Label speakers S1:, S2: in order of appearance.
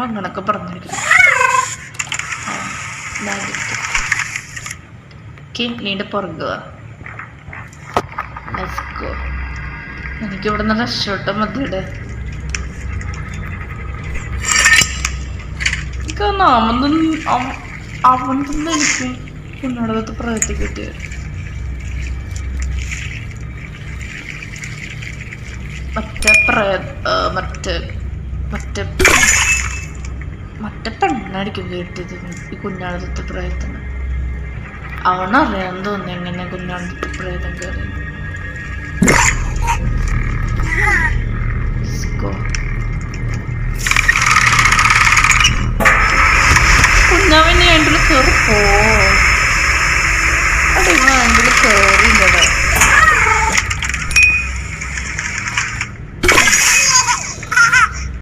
S1: അങ്ങനൊക്കെ പറഞ്ഞിരിക്കുന്നു. നീണ്ട പുറകുക. എനിക്കിവിടെ നിന്ന് രക്ഷോട്ട മതിയുടെ അവൻ തന്നെ എനിക്കും കുഞ്ഞോടത്ത് പ്രവർത്തിക്കിട്ട് മറ്റേ പെണ്ണടിക്കും കേട്ടത് ഈ കുഞ്ഞാടത്തെ പ്രയത്നം. അവനറിയാൻ തോന്നി എങ്ങനെ കുഞ്ഞാടത്തെ പ്രേതം കയറി. കുഞ്ഞാവിന് വേണ്ടിൽ കയറിപ്പോ. അടി വേണ്ടിൽ കയറിയില്ലടാ.